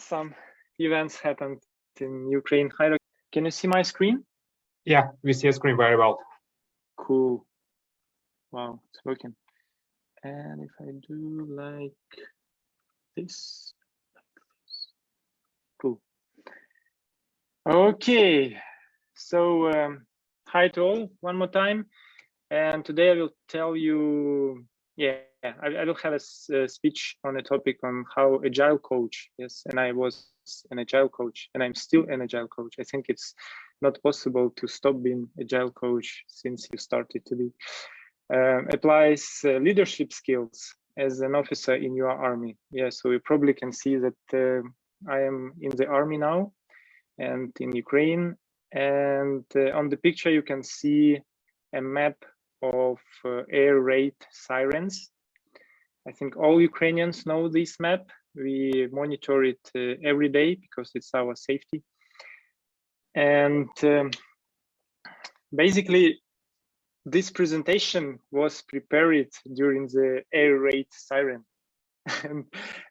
some events happened in Ukraine. Hi, can you see my screen? Yeah, we see your screen very well. Cool. Wow, it's working. And if I do like this, cool. Okay, so hi to all one more time. And today I will tell you, I will have a speech on a topic on how Agile Coach, yes, and I was an Agile Coach and I'm still an Agile Coach. I think it's not possible to stop being Agile Coach since you started to be. Applies leadership skills as an officer in your army. Yeah, so you probably can see that I am in the army now and in Ukraine. And on the picture, you can see a map of air raid sirens. I think all Ukrainians know this map. We monitor it every day because it's our safety. And basically, this presentation was prepared during the air raid siren.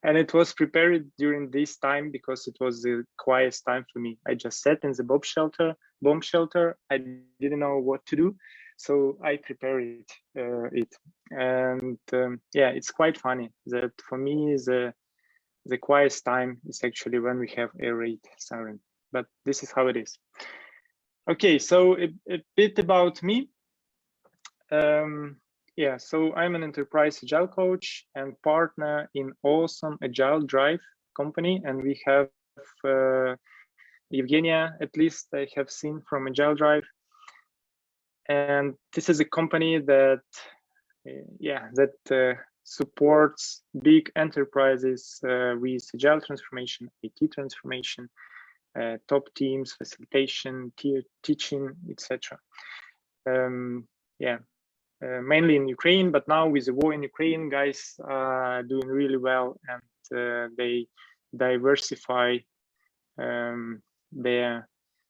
and it was prepared during this time because it was the quietest time for me. I just sat in the bomb shelter. I didn't know what to do. So I prepared it. And yeah, it's quite funny that for me, the quietest time is actually when we have air raid siren, but this is how it is. Okay, so a bit about me. Yeah, so I'm an Enterprise Agile Coach and partner in awesome Agile Drive company. And we have Evgenia, at least I have seen from Agile Drive. And this is a company that, supports big enterprises with Agile transformation, IT transformation, top teams, facilitation, teaching, etc. Mainly in Ukraine, but now with the war in Ukraine, guys are doing really well, and they diversify their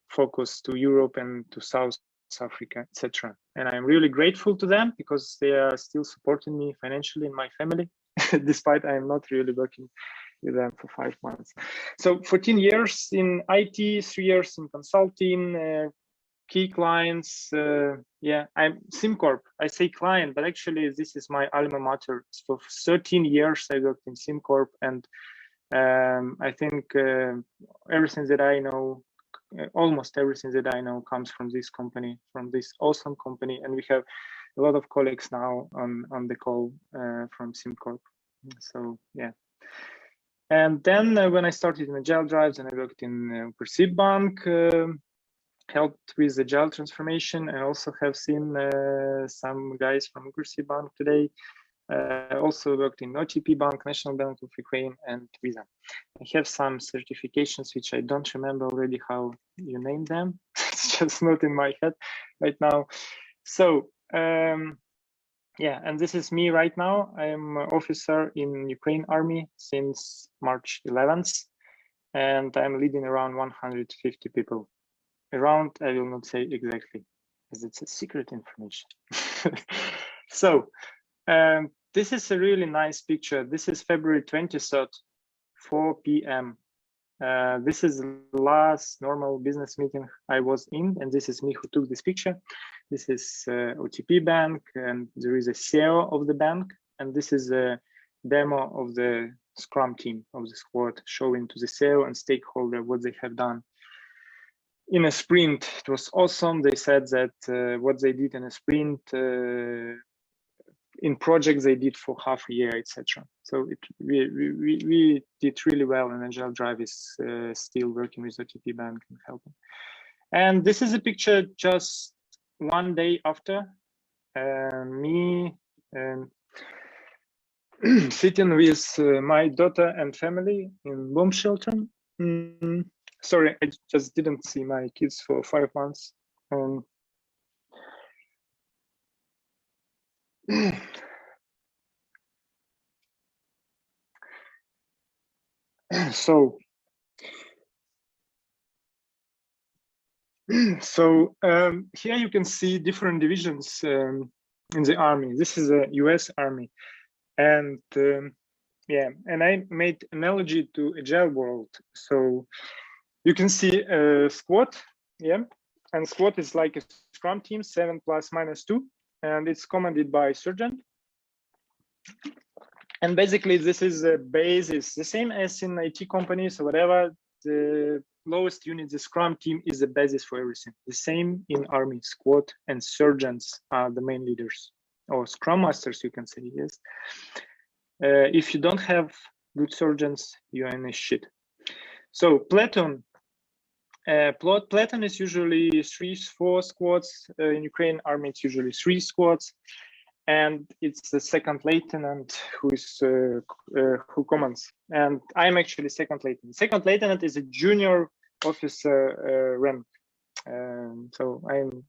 focus to Europe and to South Africa, etc. And I'm really grateful to them because they are still supporting me financially in my family, despite I am not really working with them for 5 months. So 14 years in IT, 3 years in consulting, key clients. I'm SimCorp. I say client, but actually this is my alma mater. For 13 years I worked in SimCorp, and I think everything that I know, almost everything that I know, comes from this company, from this awesome company. And we have a lot of colleagues now on the call from SimCorp. So yeah. And then when I started in Agile Drives, and I worked in Bank, helped with Agile transformation. I also have seen some guys from Bank today. Also worked in OTP Bank, National Bank of Ukraine, and Visa. I have some certifications which I don't remember already how you name them. It's just not in my head right now. So yeah, and this is me right now. I'm an officer in Ukraine Army since March 11th, and I'm leading around 150 people. Around, I will not say exactly, because it's a secret information. So this is a really nice picture. This is February 23rd, 4 p.m. This is the last normal business meeting I was in, and this is me who took this picture. This is OTP Bank, and there is a CEO of the bank, and this is a demo of the Scrum team of the squad, showing to the CEO and stakeholder what they have done in a sprint. It was awesome. They said that what they did in a sprint, in projects they did for half a year, etc. So we did really well, and Agile Drive is still working with OTP Bank and helping. And this is a picture just one day after me sitting with my daughter and family in bomb shelter. Sorry, I just didn't see my kids for 5 months. So here you can see different divisions in the army. This is a US Army, and Yeah, and I made analogy to agile world. So you can see a squad, yeah, and squad is like a scrum team, 7 plus minus 2, and it's commanded by sergeant. And basically, this is a basis, the same as in IT companies or whatever. The lowest unit, the scrum team, is the basis for everything. The same in army, squad and sergeants are the main leaders, or scrum masters, you can say, yes. If you don't have good sergeants, you're in a shit. So platoon, platoon is usually 3-4 squads. In Ukraine army, it's usually 3 squads, and it's the second lieutenant who commands. And I'm actually second lieutenant. Second lieutenant is a junior officer rank. So I'm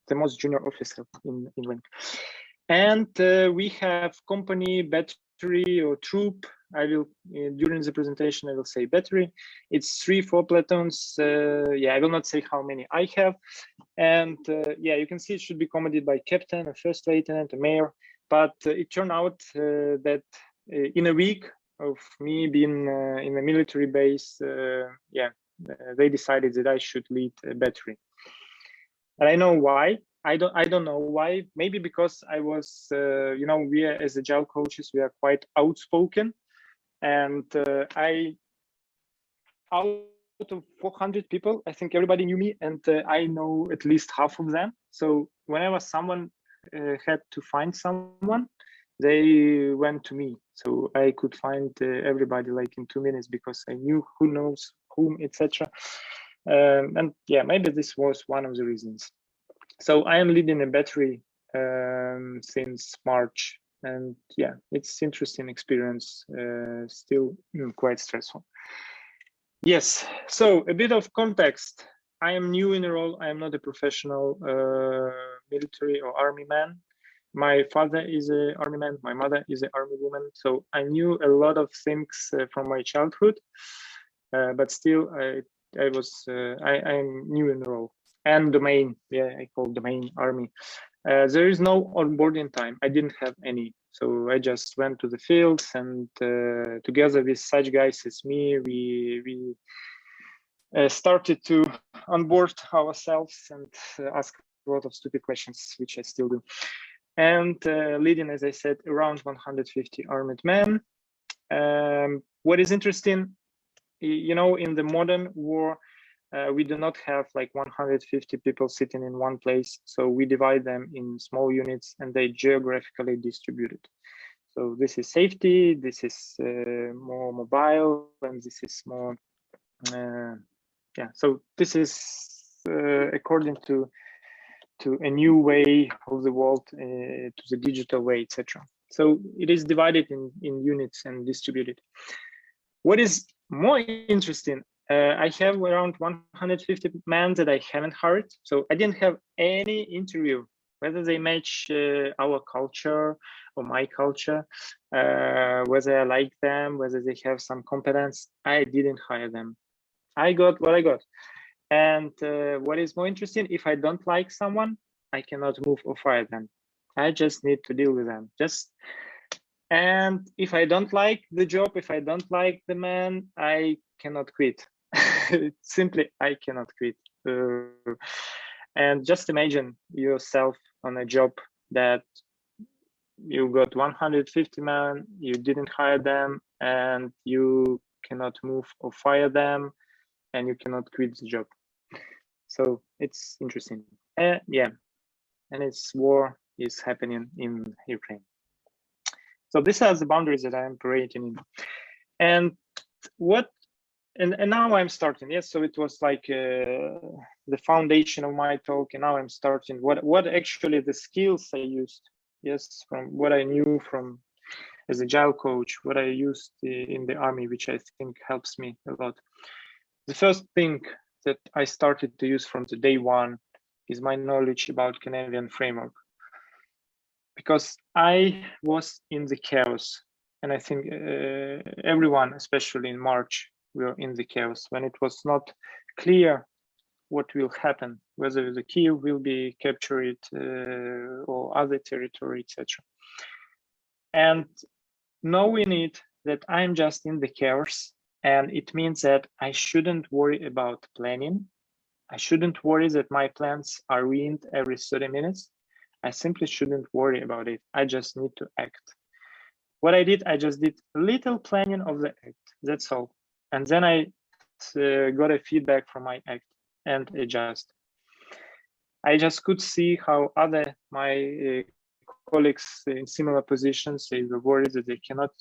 the most junior officer in rank. And we have company, battery, or troop. I will during the presentation I will say battery. It's 3-4 platoons. Yeah, I will not say how many I have. And yeah, you can see it should be commanded by captain, a first lieutenant, a mayor. But it turned out that in a week of me being in a military base, yeah, they decided that I should lead a battery. And I know why. I don't know why. Maybe because I was, you know, we are, as agile coaches, we are quite outspoken, and out of 400 people, I think everybody knew me, and I know at least half of them. So whenever someone had to find someone, they went to me. So I could find everybody like in 2 minutes because I knew who knows whom, etc. And yeah, maybe this was one of the reasons. So I am leading a battery since March, and yeah, it's interesting experience, still quite stressful. Yes, so a bit of context. I am new in the role. I am not a professional military or army man. My father is an army man. My mother is an army woman. So I knew a lot of things from my childhood, but still I'm new in the role. And domain, yeah, I call domain army. There is no onboarding time. I didn't have any. So I just went to the fields, and together with such guys as me, we started to onboard ourselves and ask a lot of stupid questions, which I still do. And leading, as I said, around 150 armed men. What is interesting, you know, in the modern war, we do not have like 150 people sitting in one place. So we divide them in small units, and they geographically distributed. So this is safety, this is more mobile, and this is more, yeah. So this is according to a new way of the world, to the digital way, etc. So it is divided in units and distributed. What is more interesting, I have around 150 men that I haven't hired. So I didn't have any interview, whether they match our culture or my culture, whether I like them, whether they have some competence. I didn't hire them. I got what I got. And what is more interesting, if I don't like someone, I cannot move or fire them. I just need to deal with them. And if I don't like the job, if I don't like the man, I cannot quit. Simply, I cannot quit. And just imagine yourself on a job that you got 150 men, you didn't hire them, and you cannot move or fire them, and you cannot quit the job. So it's interesting. Yeah, and it's war is happening in Ukraine. So these are the boundaries that I am operating in. And what, and now I'm starting. Yes, so it was like the foundation of my talk, and now I'm starting. What actually the skills I used? Yes, from what I knew from as agile coach, what I used in the army, which I think helps me a lot. The first thing that I started to use from the day one is my knowledge about Canadian framework, because I was in the chaos, and I think everyone, especially in March, we were in the chaos when it was not clear what will happen, whether the Kyiv will be captured or other territory, etc. And knowing it that I'm just in the chaos, and it means that I shouldn't worry about planning. I shouldn't worry that my plans are ruined every 30 minutes. I simply shouldn't worry about it. I just need to act. What I did, I just did little planning of the act. That's all. And then I got a feedback from my act and adjust. I just could see how my colleagues in similar positions, they were worried that they cannot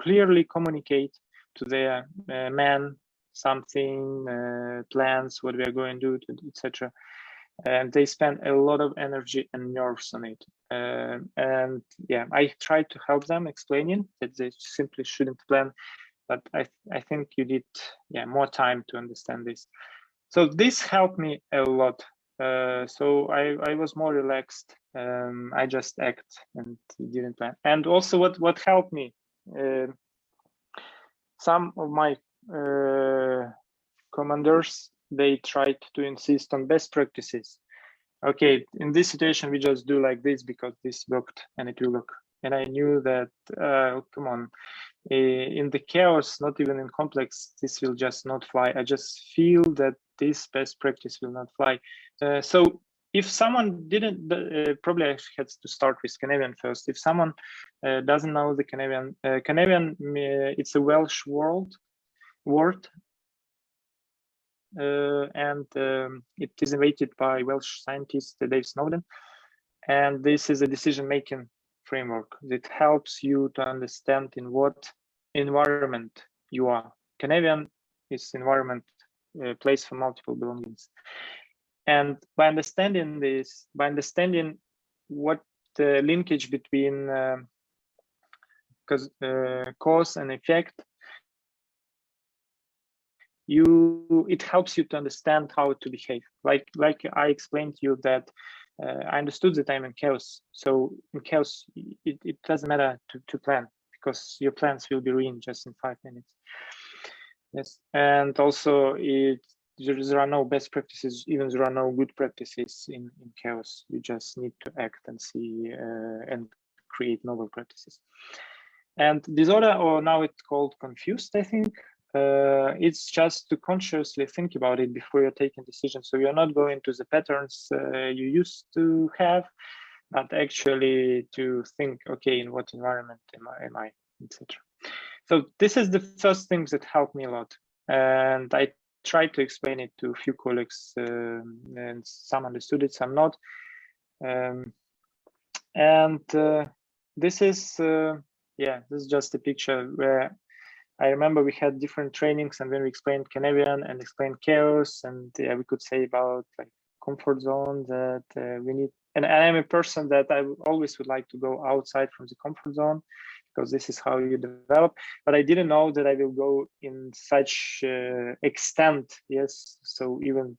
clearly communicate to their men something, plans, what we are going to do, etc. And they spend a lot of energy and nerves on it. And yeah, I tried to help them explaining that they simply shouldn't plan, but I think you need more time to understand this. So this helped me a lot. So I was more relaxed. I just act and didn't plan. And also what helped me, some of my commanders, they tried to insist on best practices. Okay, in this situation, we just do like this because this worked and it will work. And I knew that, come on, in the chaos, not even in complex, this will just not fly. I just feel that this best practice will not fly. So if someone didn't, probably I had to start with Canadian first. If someone doesn't know the Canadian, it's a Welsh word, and it is invented by Welsh scientist Dave Snowden. And this is a decision-making framework that helps you to understand in what environment you are. Canadian is environment, place for multiple belongings. And by understanding this, by understanding what the linkage between cause and effect, it helps you to understand how to behave. Like I explained to you that I understood that I'm in chaos. So in chaos, it doesn't matter to plan because your plans will be ruined just in 5 minutes. Yes, and also there are no best practices, even there are no good practices in chaos. You just need to act and see and create novel practices. And disorder, or now it's called confused, I think. It's just to consciously think about it before you're taking decisions. So you're not going to the patterns you used to have, but actually to think, okay, in what environment am I, etc. So this is the first thing that helped me a lot. And I tried to explain it to a few colleagues, and some understood it, some not. This is, this is just a picture where I remember we had different trainings, and when we explained Canadian and explained chaos, and we could say about like comfort zone that we need. And I am a person that I always would like to go outside from the comfort zone because this is how you develop. But I didn't know that I will go in such extent. Yes, so even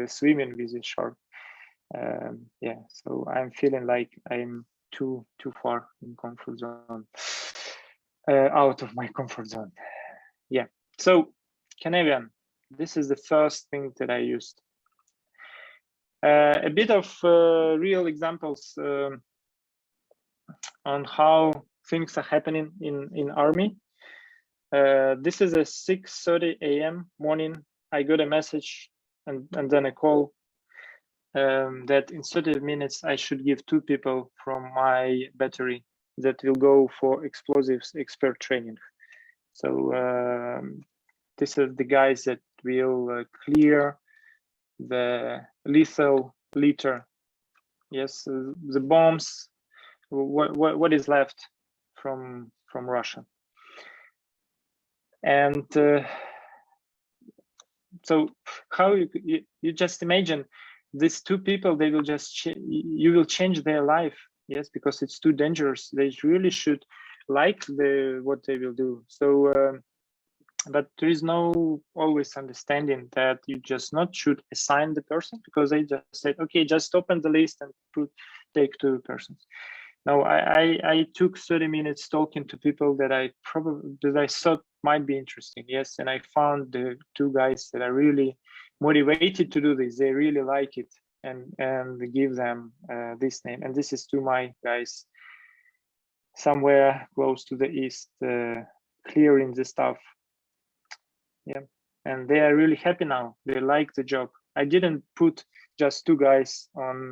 swimming with a shark. So I'm feeling like I'm too far in comfort zone. Out of my comfort zone. Yeah, so Canadian, this is the first thing that I used. A bit of real examples on how things are happening in army. This is a 6:30 a.m. morning. I got a message and then a call that in 30 minutes I should give 2 people from my battery that will go for explosives expert training. So this is the guys that will clear the lethal litter. Yes, the bombs. What is left from Russia? And so how you just imagine these 2 people, they will just you will change their life. Yes, because it's too dangerous. They really should like what they will do. So, but there is no always understanding that you just not should assign the person because they just said, okay, just open the list and take 2 persons. No, I took 30 minutes talking to people that I thought might be interesting. Yes, and I found the 2 guys that are really motivated to do this. They really like it. And give them this name, and this is to my guys. somewhere close to the east, clearing the stuff. Yeah, and they are really happy now. They like the job. I didn't put just 2 guys on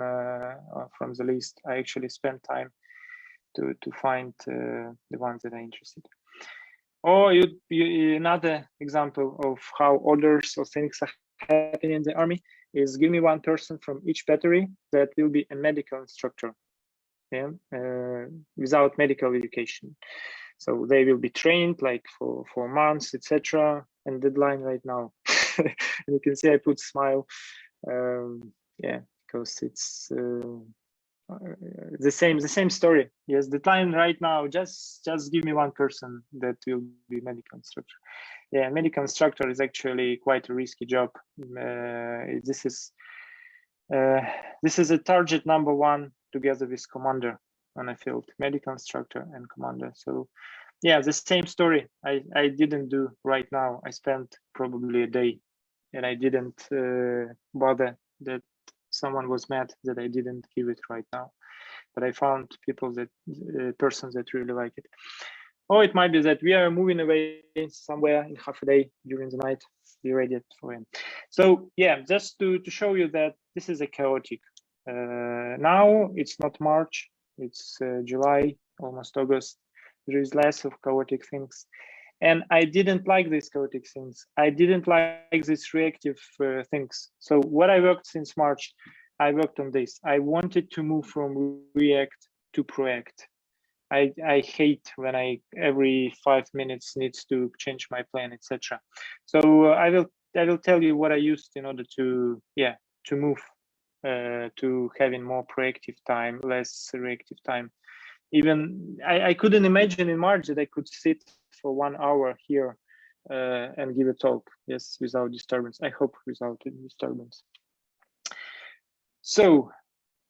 from the list. I actually spent time to find the ones that are interested. Or another example of how orders or things are happening in the army is give me 1 person from each battery that will be a medical instructor, yeah, without medical education. So they will be trained like for months, etc. And deadline right now. You can see I put smile, yeah, because it's the same story. Yes, deadline right now. Just give me 1 person that will be medical instructor. Yeah, medical instructor is actually quite a risky job. This is a target number 1 together with commander on a field, medical instructor and commander. So yeah, the same story. I didn't do right now. I spent probably a day, and I didn't bother that someone was mad that I didn't give it right now. But I found people that persons that really like it. Or it might be that we are moving away somewhere in half a day during the night. Be ready for him. So yeah, just to show you that this is a chaotic. Now it's not March, it's July, almost August. There is less of chaotic things. And I didn't like these chaotic things. I didn't like these reactive things. So what I worked since March, I worked on this. I wanted to move from react to proact. I hate when I every 5 minutes needs to change my plan, etc. So I will tell you what I used in order to move to having more proactive time, less reactive time. Even I couldn't imagine in March that I could sit for 1 hour here and give a talk, yes, without disturbance. I hope without disturbance. So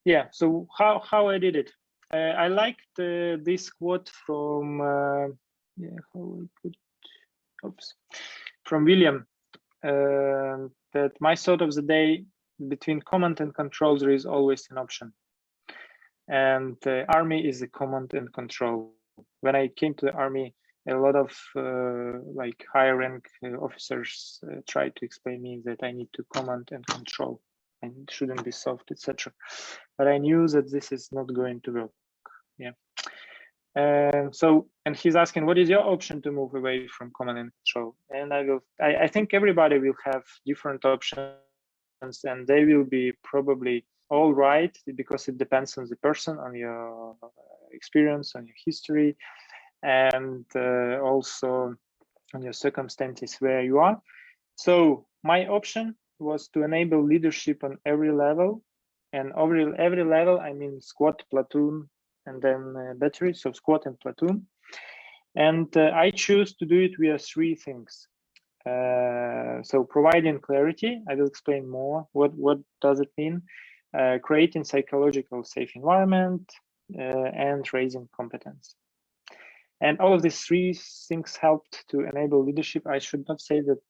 yeah, so how I did it. I liked this quote from from William, that my thought of the day, between command and control there is always an option, and the army is a command and control. When I came to the army, a lot of like higher rank officers tried to explain me that I need to command and control and it shouldn't be soft, etc. But I knew that this is not going to work. Yeah. And he's asking, what is your option to move away from command and control? And I think everybody will have different options, and they will be probably all right, because it depends on the person, on your experience, on your history, and also on your circumstances where you are. So my option was to enable leadership on every level, and every level I mean squad, platoon, and then battery, so squad and platoon. And I choose to do it via 3 things. So providing clarity, I will explain more. What does it mean? Creating psychological safe environment, and raising competence. And all of these 3 things helped to enable leadership. I should not say that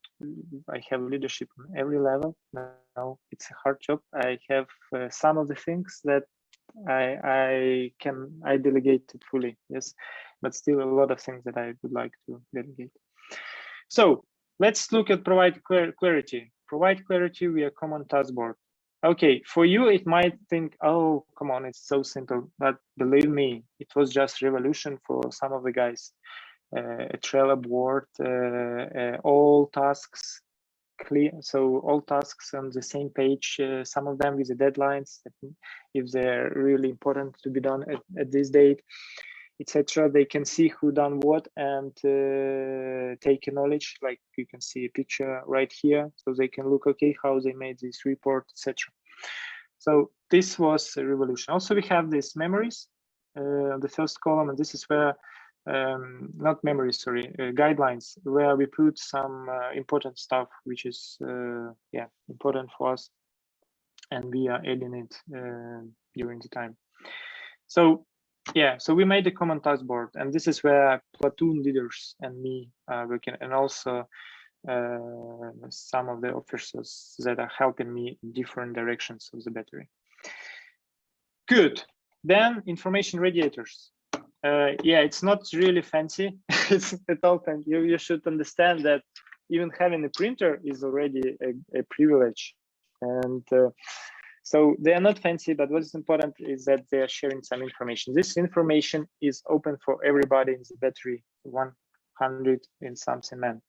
I have leadership on every level. No, it's a hard job. I have some of the things that I delegate it fully, yes, but still a lot of things that I would like to delegate. So let's look at provide clarity. Provide clarity via common task board. Okay, for you it might think, oh, come on, it's so simple, but believe me, it was just revolution for some of the guys. A Trello board, all tasks clear, so all tasks on the same page, some of them with the deadlines if they're really important to be done at this date, etc. They can see who done what and take a knowledge, like you can see a picture right here, so they can look, okay, how they made this report, etc. So this was a revolution. Also we have these memories, the first column, and this is where not memories, sorry, guidelines, where we put some important stuff which is important for us, and we are adding it during the time. So yeah, so we made a common task board, and this is where platoon leaders and me are working, and also some of the officers that are helping me in different directions of the battery. Good. Then information radiators. Yeah, it's not really fancy. It's at all fancy. You should understand that even having a printer is already a privilege. And so they are not fancy, but what is important is that they are sharing some information. This information is open for everybody in the battery, 100 and something man.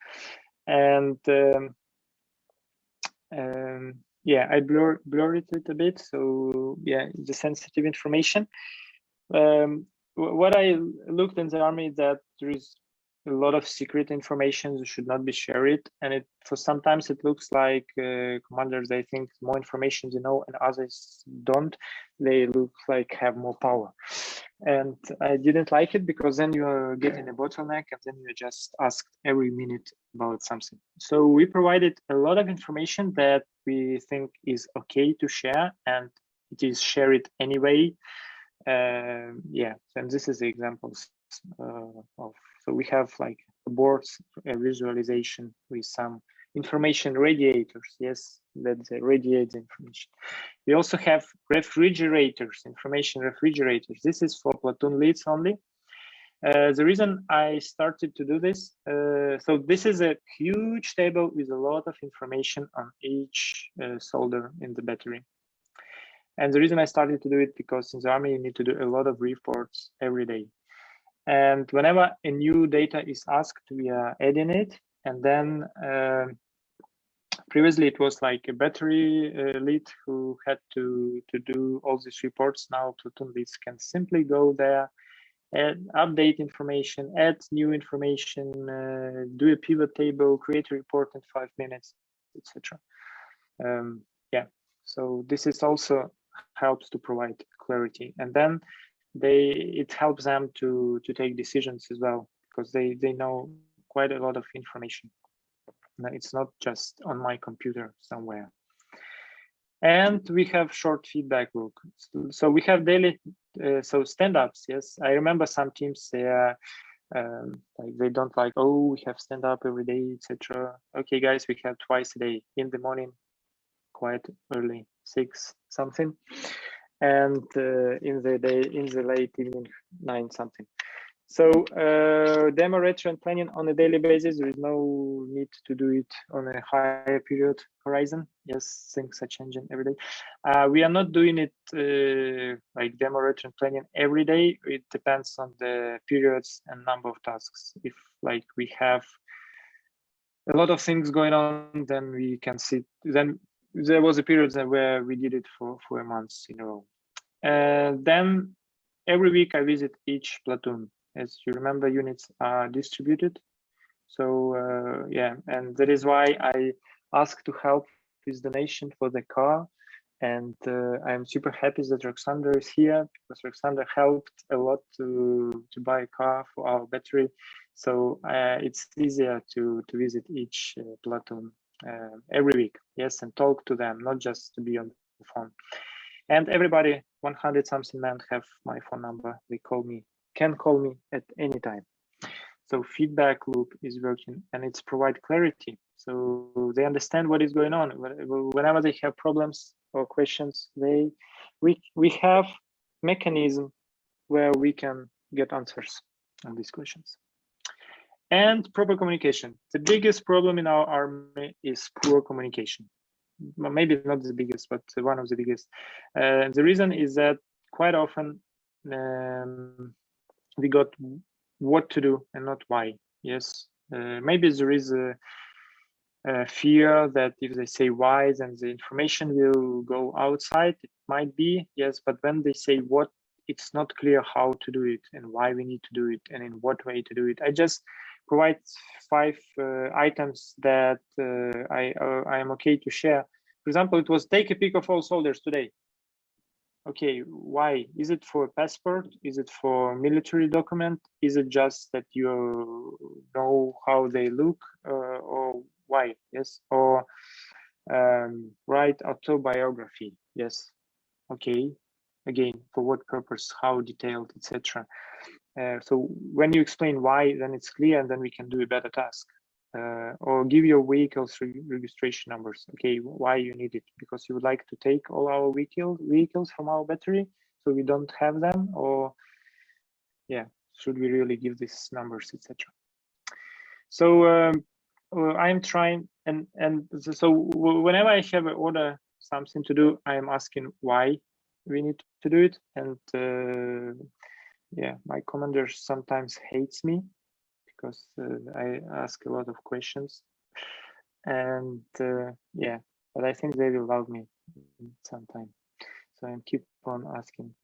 And yeah, I blur it a bit. So yeah, the sensitive information. What I looked in the army that there is a lot of secret information that should not be shared, and it for sometimes it looks like commanders, they think more information they know and others don't. They look like have more power, and I didn't like it because then you're getting a bottleneck and then you're just asked every minute about something. So we provided a lot of information that we think is okay to share, and it is shared anyway. Yeah, and this is the examples of, so we have like boards, a visualization with some information radiators. Yes, that radiates information. We also have refrigerators, information refrigerators. This is for platoon leads only. The reason I started to do this, so this is a huge table with a lot of information on each soldier in the battery. And the reason I started to do it because in the army you need to do a lot of reports every day. And whenever a new data is asked, we are adding it. And then previously it was like a battery lead who had to do all these reports. Now platoon leads can simply go there, add, update information, add new information, do a pivot table, create a report in 5 minutes, etc. Yeah, so this is also helps to provide clarity, and then it helps them to take decisions as well, because they know quite a lot of information. It's not just on my computer somewhere. And we have short feedback loop. So we have daily so stand-ups. Yes, I remember some teams, they are like they don't like, oh, we have stand up every day, etc. Okay guys, we have twice a day, in the morning quite early, 6 something, and in the day, in the late evening, 9 something. So demo, retro, and planning on a daily basis. There is no need to do it on a higher period horizon. Yes, things are changing every day. We are not doing it like demo, retro, and planning every day. It depends on the periods and number of tasks. If like we have a lot of things going on, then we can see. Then there was a period where we did it for a month in a row. Then every week I visit each platoon. As you remember, units are distributed. So yeah, and that is why I asked to help with donation for the car. And I'm super happy that Roxander is here, because Roxander helped a lot to buy a car for our battery. So it's easier to visit each platoon every week, yes, and talk to them, not just to be on the phone. And everybody, 100 something men, have my phone number. They can call me at any time. So feedback loop is working, and it's provide clarity. So they understand what is going on. Whenever they have problems or questions, we have mechanism where we can get answers on these questions. And proper communication. The biggest problem in our army is poor communication. Maybe not the biggest, but one of the biggest. The reason is that quite often we got what to do and not why. Yes, maybe there is a fear that if they say why, then the information will go outside. It might be, yes, but when they say what, it's not clear how to do it and why we need to do it and in what way to do it. I just provide 5 items that I am okay to share. For example, it was take a pic of all soldiers today. Okay, why? Is it for a passport? Is it for military document? Is it just that you know how they look, or why? Yes, or write autobiography? Yes. Okay. Again, for what purpose? How detailed, etc. So when you explain why, then it's clear, and then we can do a better task. Or give your vehicles registration numbers. Okay, why you need it? Because you would like to take all our vehicles from our battery, so we don't have them, or yeah. should we really give these numbers, etc. So I'm trying, and so whenever I have an order, something to do, I'm asking why we need to do it, and yeah, my commander sometimes hates me because I ask a lot of questions, and yeah, but I think they will love me sometime. So I keep on asking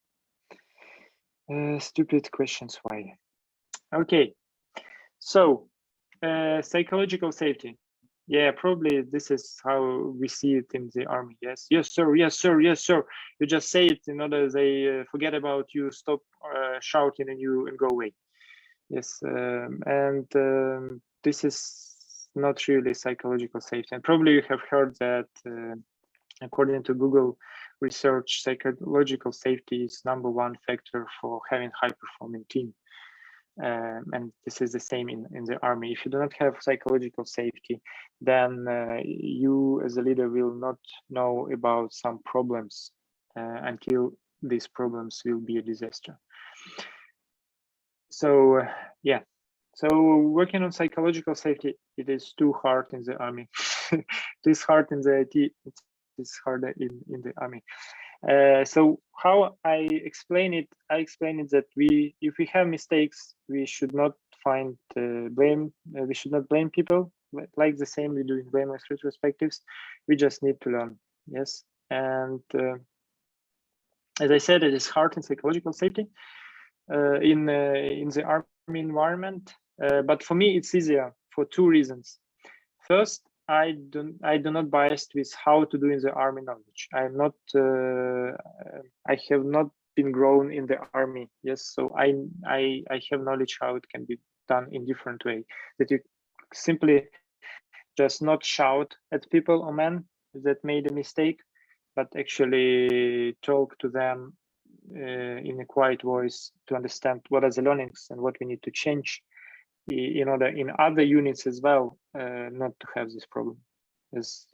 stupid questions. Why? Okay, so psychological safety. Yeah, probably this is how we see it in the army. Yes, yes, sir, yes, sir, yes, sir. You just say it in order they forget about you, stop shouting and you and go away. Yes, and this is not really psychological safety. And probably you have heard that according to Google research, psychological safety is #1 factor for having high-performing team. And this is the same in the army. If you do not have psychological safety, then you as a leader will not know about some problems until these problems will be a disaster. So yeah, so working on psychological safety, it is too hard in the army. It is hard in the IT, it is harder in the army. So how I explain it that if we have mistakes, we should not find blame. We should not blame people like the same we do in blameless retrospectives. We just need to learn. Yes, and as I said, it is hard in psychological safety in the army environment. But for me, it's easier for 2 reasons. First, I do not biased with how to do in the army knowledge. I'm not. I have not been grown in the army. Yes, so I have knowledge how it can be done in different way. That you simply just not shout at people or men that made a mistake, but actually talk to them in a quiet voice to understand what are the learnings and what we need to change in order in other units as well not to have this problem. As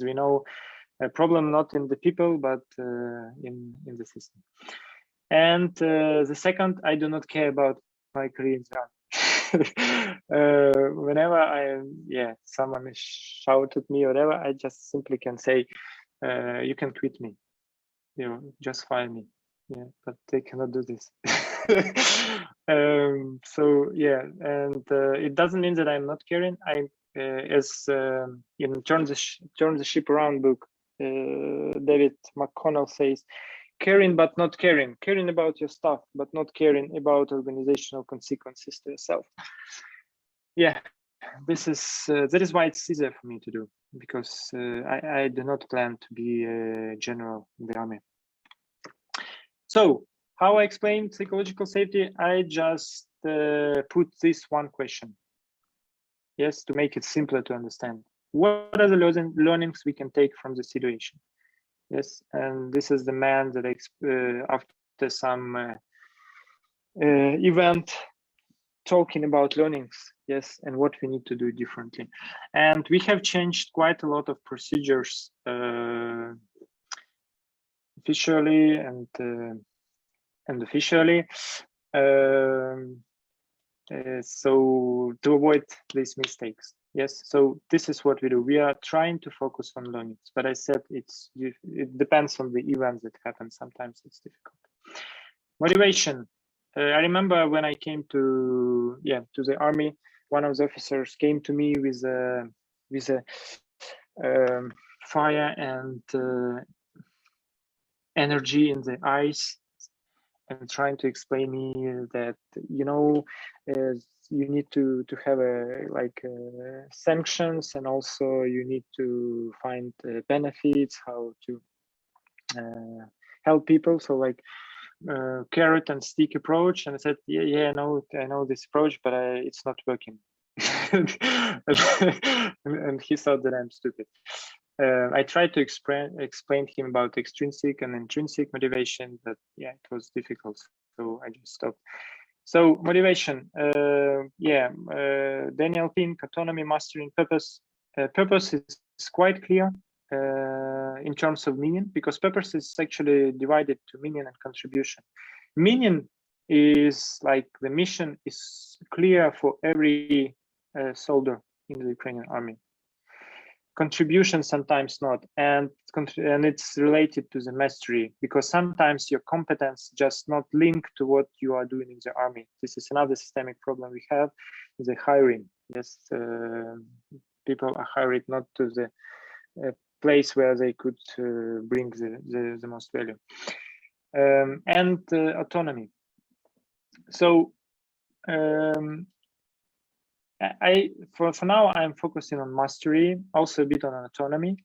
we know, a problem not in the people but in the system. And the second, I do not care about my career in whenever someone shout at me or whatever, I just simply can say you can quit me, just fire me. Yeah, but they cannot do this. So yeah, and it doesn't mean that I'm not caring. As in Turn the Ship Around book, David McConnell says, caring but not caring about your stuff but not caring about organizational consequences to yourself. Yeah, this is that is why it's easier for me to do, because I do not plan to be a general in the army. So how I explain psychological safety, I just put this one question. Yes, to make it simpler to understand. What are the learnings we can take from the situation? Yes, and this is the man that after some event talking about learnings, yes, and what we need to do differently. And we have changed quite a lot of procedures officially and officially. So to avoid these mistakes. Yes, so this is what we do. We are trying to focus on learnings, but I said it depends on the events that happen. Sometimes it's difficult. Motivation. I remember when I came to the army, one of the officers came to me with a fire and energy in the eyes, and trying to explain me that you need to have sanctions, and also you need to find benefits, how to help people. So like carrot and stick approach. And I said, I know this approach, but it's not working. and he thought that I'm stupid. I tried to explain to him about extrinsic and intrinsic motivation, but yeah, it was difficult, so I just stopped. So motivation, Daniel Pink, autonomy, mastery, and purpose. Purpose is quite clear in terms of meaning, because purpose is actually divided to meaning and contribution. Meaning is like the mission is clear for every soldier in the Ukrainian army. Contribution sometimes not, and it's related to the mastery, because sometimes your competence just not linked to what you are doing in the army. This is another systemic problem we have, the hiring. Yes, people are hired not to the place where they could bring the most value. And autonomy. So for now, I'm focusing on mastery, also a bit on autonomy.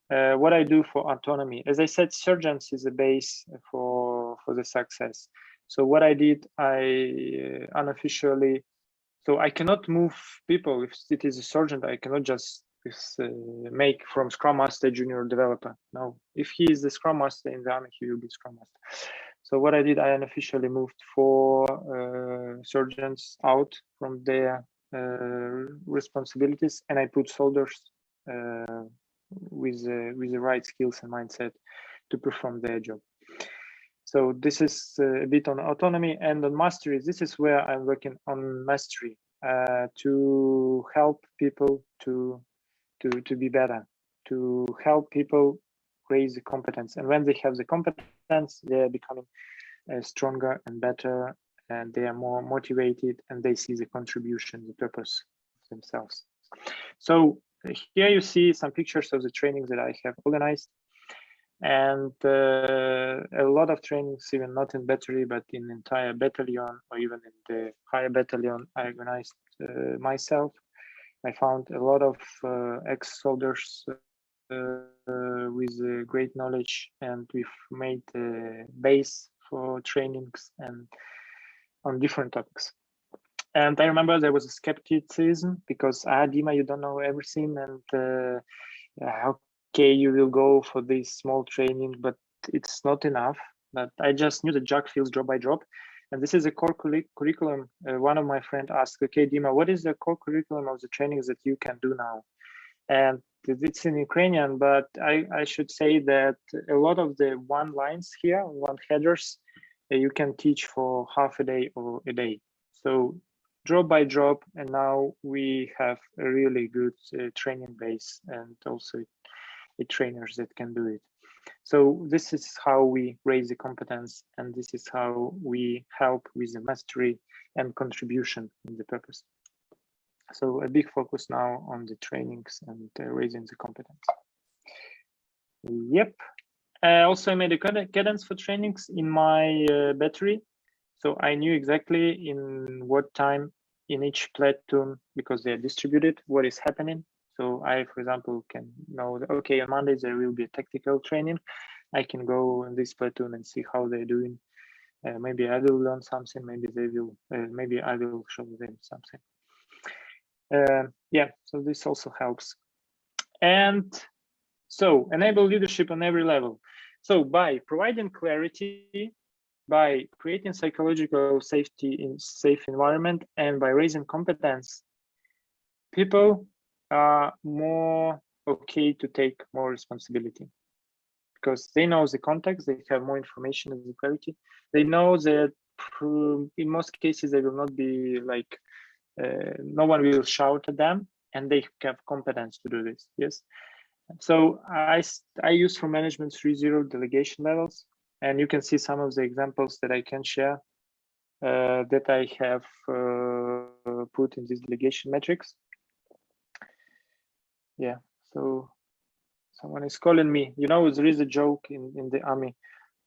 What I do for autonomy, as I said, sergeants is the base for the success. So what I did, I unofficially, so I cannot move people. If it is a sergeant, I cannot just make from Scrum Master junior developer. No, if he is the Scrum Master in the army, he will be Scrum Master. So what I did, I unofficially moved 4 sergeants out from their responsibilities, and I put soldiers with the right skills and mindset to perform their job. So this is a bit on autonomy, and on mastery. This is where I'm working on mastery to help people to be better, to help people raise the competence, and when they have the competence, they are becoming stronger and better, and they are more motivated, and they see the contribution, the purpose of themselves. So here you see some pictures of the trainings that I have organized, and a lot of trainings, even not in battery, but in entire battalion, or even in the higher battalion, I organized myself. I found a lot of ex-soldiers with great knowledge, and we've made a base for trainings and on different topics. And I remember there was a skepticism because Dima, you don't know everything, and okay, you will go for this small training, but it's not enough. But I just knew the jug feels drop by drop, and this is a core curriculum. One of my friends asked, okay, Dima, what is the core curriculum of the trainings that you can do now? And it's in Ukrainian, but I should say that a lot of the one lines here, one headers, you can teach for half a day or a day. So drop by drop, and now we have a really good training base, and also trainers that can do it. So this is how we raise the competence, and this is how we help with the mastery and contribution in the purpose. So a big focus now on the trainings and raising the competence. Yep. Also, I made a cadence for trainings in my battery. So I knew exactly in what time in each platoon, because they're distributed, what is happening. So I, for example, can know that, okay, on Mondays there will be a tactical training. I can go in this platoon and see how they're doing. Maybe I will learn something, maybe they will, maybe I will show them something. Yeah, so this also helps. And so enable leadership on every level. So by providing clarity, by creating psychological safety in safe environment, and by raising competence, people are more okay to take more responsibility, because they know the context, they have more information and the clarity. They know that in most cases they will not be like, no one will shout at them, and they have competence to do this. Yes. So I use for management 3.0 delegation levels, and you can see some of the examples that I can share that I have put in this delegation metrics. Yeah, so someone is calling me. You know, there is a joke in the army.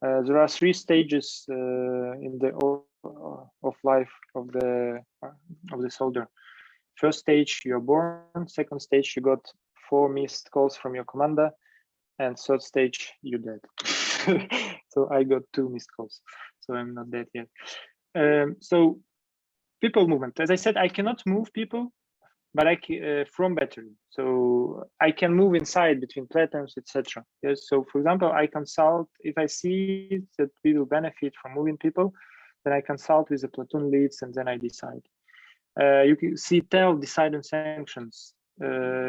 There are 3 stages in the of life of the soldier. First stage, you're born. Second stage, you got 4 missed calls from your commander, and third stage, you're dead. So I got 2 missed calls, so I'm not dead yet. So people movement. As I said, I cannot move people, but I can, from battery. So I can move inside between platoons, etc. Yes. So for example, I consult if I see that we will benefit from moving people, then I consult with the platoon leads, and then I decide. You can see decide on sanctions.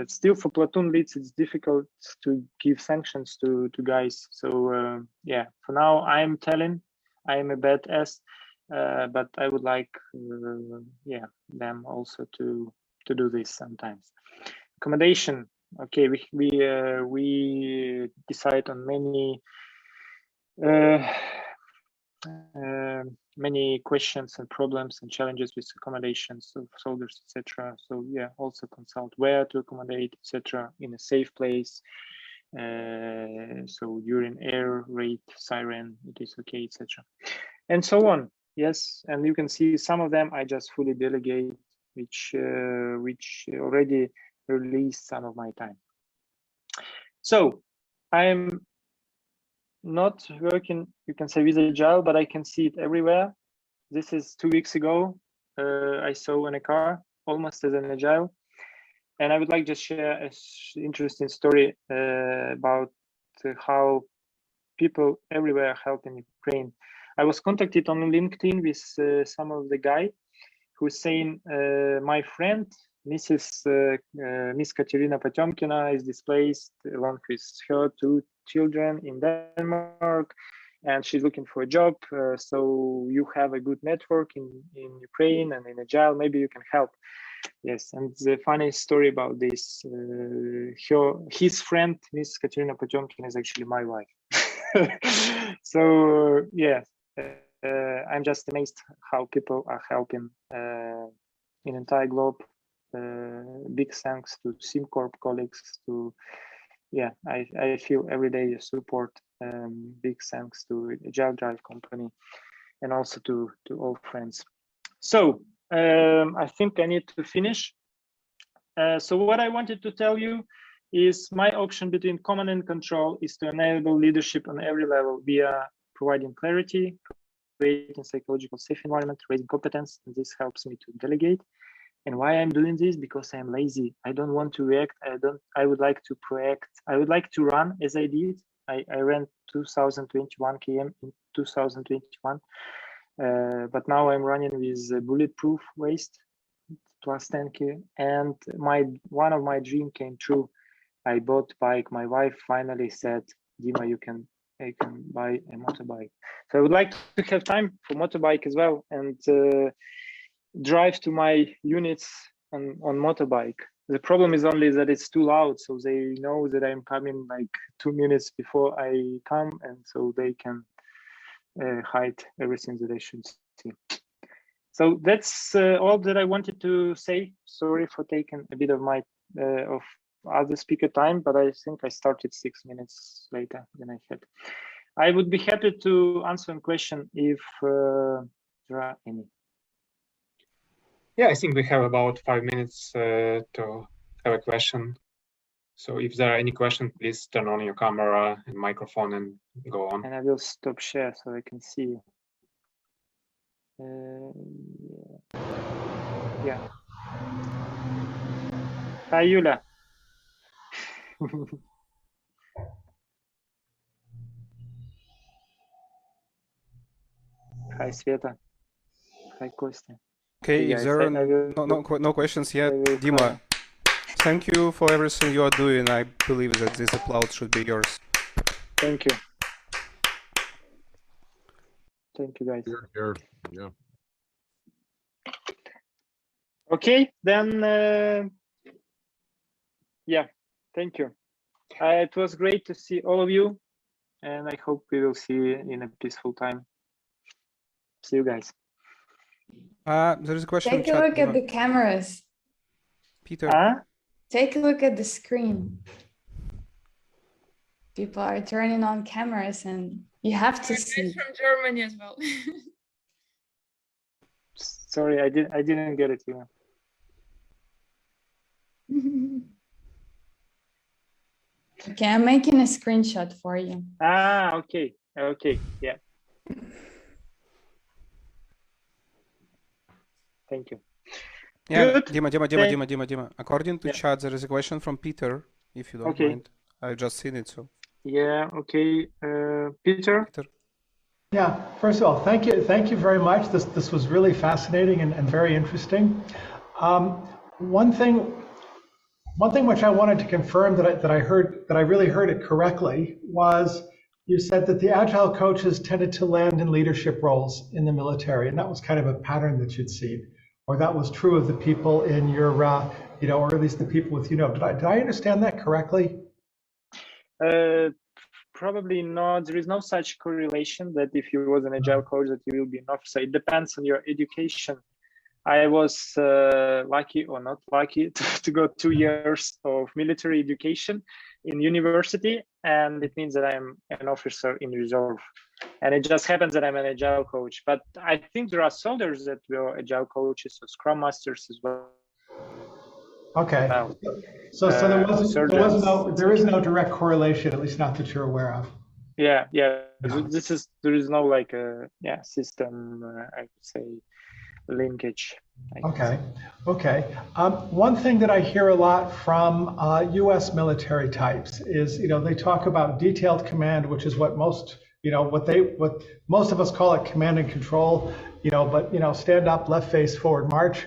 Still for platoon leads, it's difficult to give sanctions to guys. So yeah, for now I'm telling, I'm a badass. but I would like, yeah, them also to do this sometimes. Accommodation. Okay, we decide on many questions and problems and challenges with accommodations of soldiers, etc. So yeah, also consult where to accommodate, etc. in a safe place. So during air raid siren, it is okay, etc. And so on. Yes, and you can see some of them I just fully delegate, which already released some of my time. So I'm not working, you can say, with Agile, but I can see it everywhere. This is 2 weeks ago. I saw in a car, almost as an Agile. And I would like to share an interesting story about how people everywhere help in Ukraine. I was contacted on LinkedIn with some of the guy who's saying, my friend, Miss Katerina Potemkina is displaced along with her 2 children in Denmark, and she's looking for a job. So you have a good network in Ukraine and in Agile, maybe you can help. Yes, and the funny story about this, his friend, Miss Katerina Potemkina, is actually my wife. So yeah, I'm just amazed how people are helping in entire globe. Big thanks to SimCorp colleagues. To yeah, I feel every day support. Big thanks to Agile Drive company, and also to all friends. So I think I need to finish. So what I wanted to tell you is my option between command and control is to enable leadership on every level via providing clarity, creating psychological safe environment, raising competence, and this helps me to delegate. And why I'm doing this? Because I'm lazy. I don't want to react. I would like to proact. I would like to run as I did. I ran 2021 km in 2021. But now I'm running with bulletproof waist plus 10k, and one of my dream came true. I bought bike. My wife finally said, Dima, you can buy a motorbike. So I would like to have time for motorbike as well, and drive to my units on motorbike. The problem is only that it's too loud, so they know that I'm coming like 2 minutes before I come, and so they can hide everything that I should see. So that's all that I wanted to say. Sorry for taking a bit of my of other speaker time, but I think I started 6 minutes later than I had. I would be happy to answer a question if there are any. Yeah, I think we have about 5 minutes to have a question. So if there are any questions, please turn on your camera and microphone and go on. And I will stop share so I can see. Yeah. Hi, Yulia. Hi, Sveta. Hi, Kostya. Okay, Hey, if there are no questions yet, Dima, thank you for everything you are doing. I believe that this applause should be yours. Thank you. Thank you, guys. Here. Yeah. Okay, then, yeah, thank you. It was great to see all of you, and I hope we will see you in a peaceful time. See you guys. There is a question. Take a look at the cameras. Peter. Take a look at the screen. People are turning on cameras, and you have to see. From Germany as well. Sorry, I didn't get it. Yeah. Okay, I'm making a screenshot for you. Okay. Okay. Yeah. Thank you. Yeah, Good. Dima. According to chat, there is a question from Peter, if you don't mind. I've just seen it, so. Yeah, okay. Peter? Yeah, first of all, thank you very much. This was really fascinating and very interesting. One thing which I wanted to confirm that I really heard it correctly was you said that the Agile coaches tended to land in leadership roles in the military, and that was kind of a pattern that you'd seen, or that was true of the people in your, or at least the people with, did I understand that correctly? Probably not. There is no such correlation that if you was an Agile coach that you will be an officer. It depends on your education. I was lucky or not lucky to go 2 years of military education in university, and it means that I'm an officer in reserve. And it just happens that I'm an Agile coach. But I think there are soldiers that were Agile coaches or Scrum Masters as well. Okay. So there is no direct correlation, at least not that you're aware of. Yeah. There is no like a system, I would say, linkage. Okay. One thing that I hear a lot from U.S. military types is, they talk about detailed command, which is what most, what most of us call it command and control, but stand up, left face, forward march.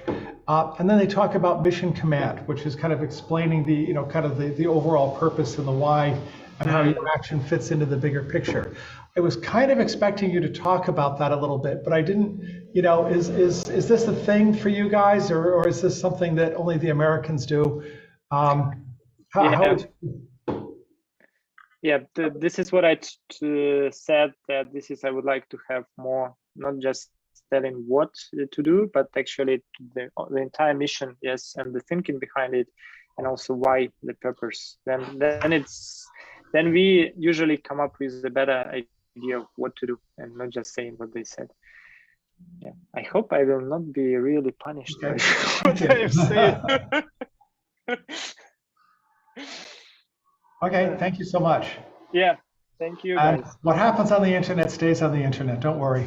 And then they talk about mission command, which is kind of explaining the, the overall purpose and the why and how your action fits into the bigger picture. I was kind of expecting you to talk about that a little bit, but I didn't, is this a thing for you guys, or is this something that only the Americans do? This is what I said, that this is, I would like to have more, not just telling what to do, but actually the entire mission, yes, and the thinking behind it, and also why, the purpose. Then we usually come up with a better idea of what to do, and not just saying what they said. Yeah, I hope I will not be really punished by what I have said. Okay, thank you so much. Yeah, thank you, and guys. What happens on the internet stays on the internet. Don't worry.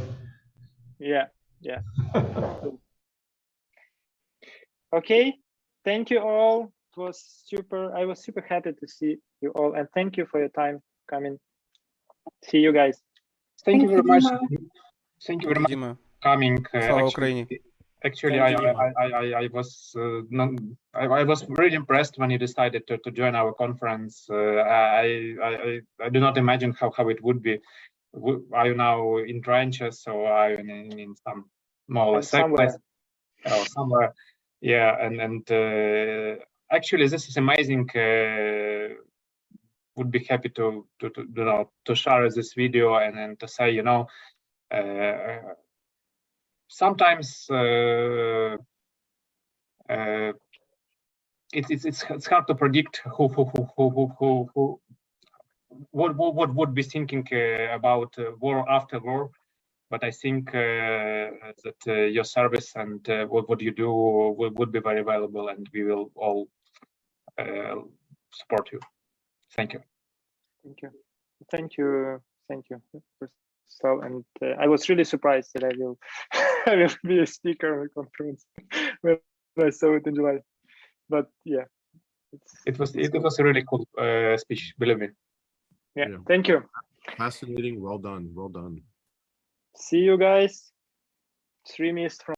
Yeah. Okay, thank you all. It was super. I was super happy to see you all, and thank you for your time coming. See you guys. Thank you very much. Thank you very much for coming. Actually, I was really impressed when you decided to join our conference. I do not imagine how it would be. Are you now in trenches, or are you in some more somewhere? Somewhere. Yeah, and actually, this is amazing. Would be happy to share this video and to say, sometimes it's hard to predict who what would be thinking about war after war, but I think that your service and what you do would be very valuable, and we will all support you. Thank you. So, and I was really surprised that I will be a speaker on the conference when I saw it in July. But yeah, it was a really cool speech, believe me. Yeah, thank you. Fascinating. Well done. See you guys. 3 minutes from